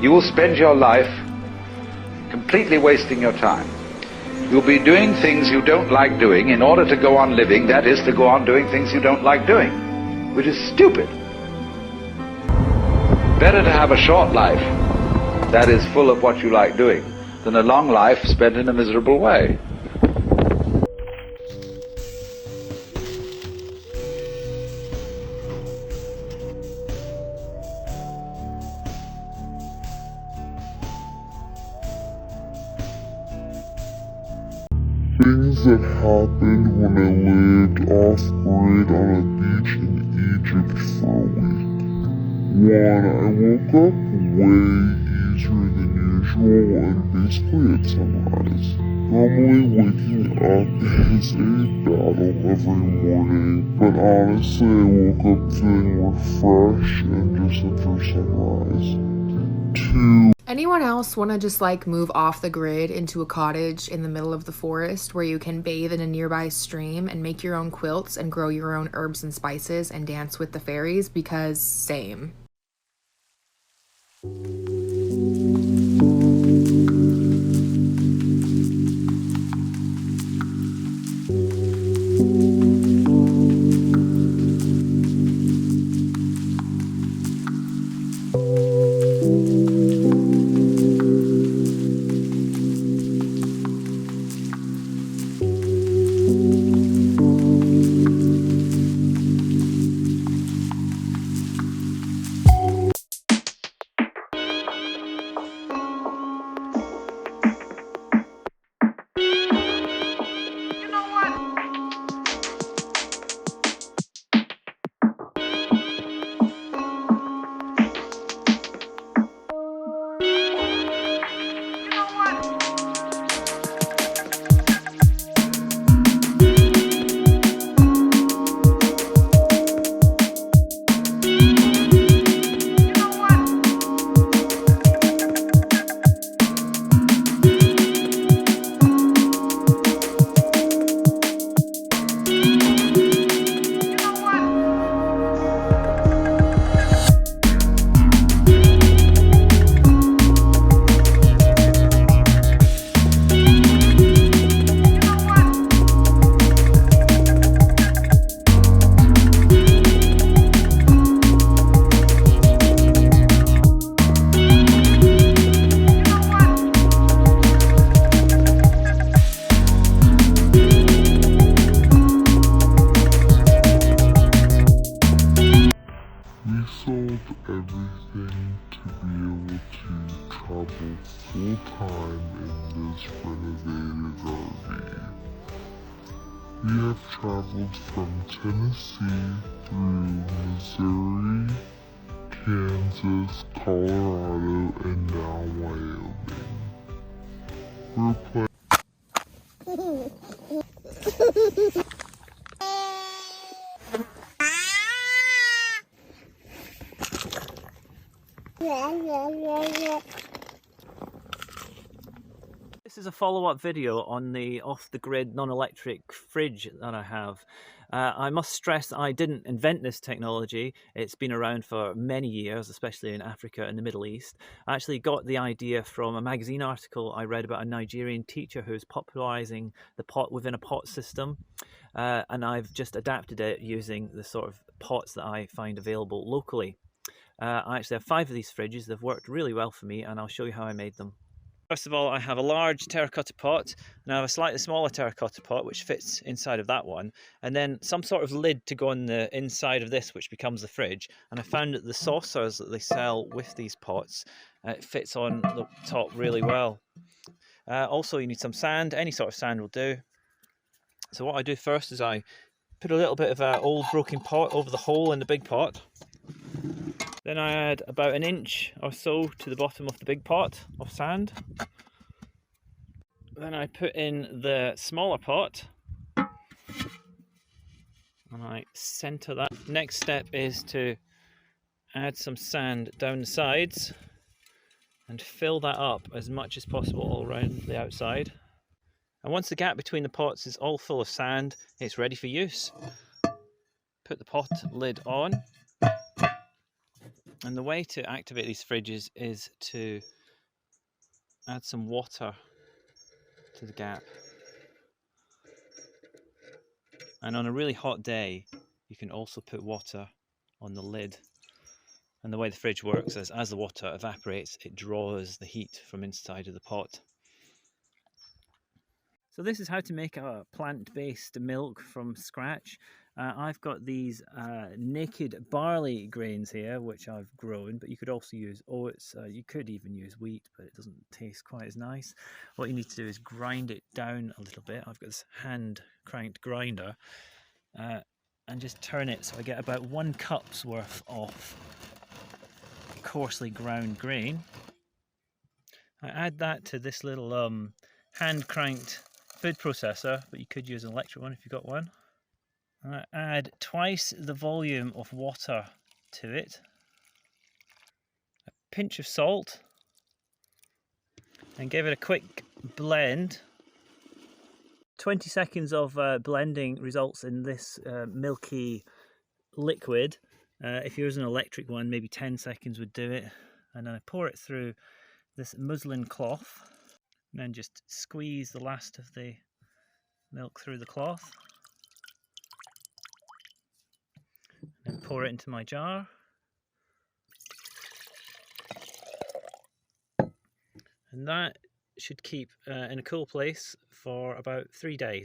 You will spend your life completely wasting your time. You'll be doing things you don't like doing in order to go on living, that is, to go on doing things you don't like doing, which is stupid. Better to have a short life that is full of what you like doing than a long life spent in a miserable way. Things that happened when I lived off-grid on a beach in Egypt for a week. 1. I woke up way easier than usual and basically at sunrise. Normally waking up is a battle every morning, but honestly I woke up feeling refreshed and just after sunrise. 2. Anyone else want to just like move off the grid into a cottage in the middle of the forest where you can bathe in a nearby stream and make your own quilts and grow your own herbs and spices and dance with the fairies? Because same. Everything to be able to travel full-time in this renovated RV. We have traveled from Tennessee through Missouri, Kansas, Colorado, and now Wyoming. We're planning This is a follow-up video on the off-the-grid non-electric fridge that I have. I must stress I didn't invent this technology. It's been around for many years, especially in Africa and the Middle East. I actually got the idea from a magazine article I read about a Nigerian teacher who's popularizing the pot within a pot system. and I've just adapted it using the sort of pots that I find available locally. I actually have 5 of these fridges. They've worked really well for me, and I'll show you how I made them. First of all, I have a large terracotta pot, and I have a slightly smaller terracotta pot which fits inside of that one, and then some sort of lid to go on the inside of this, which becomes the fridge. And I found that the saucers that they sell with these pots, it fits on the top really well. Also, you need some sand. Any sort of sand will do. So what I do first is I put a little bit of an old broken pot over the hole in the big pot. Then I add about 1 inch or so to the bottom of the big pot of sand. Then I put in the smaller pot and I center that. Next step is to add some sand down the sides and fill that up as much as possible all around the outside. And once the gap between the pots is all full of sand, it's ready for use. Put the pot lid on. And the way to activate these fridges is to add some water to the gap. And on a really hot day, you can also put water on the lid. And the way the fridge works is as the water evaporates, it draws the heat from inside of the pot. So this is how to make a plant-based milk from scratch. I've got these naked barley grains here, which I've grown, but you could also use oats. You could even use wheat, but it doesn't taste quite as nice. What you need to do is grind it down a little bit. I've got this hand-cranked grinder, and just turn it so I get about 1 cup's worth of coarsely ground grain. I add that to this little hand-cranked food processor, but you could use an electric one if you've got one. And I add twice the volume of water to it, a pinch of salt, and give it a quick blend. 20 seconds of blending results in this milky liquid. If you use an electric one, maybe 10 seconds would do it. And then I pour it through this muslin cloth, and then just squeeze the last of the milk through the cloth. And pour it into my jar. And that should keep in a cool place for about 3 days.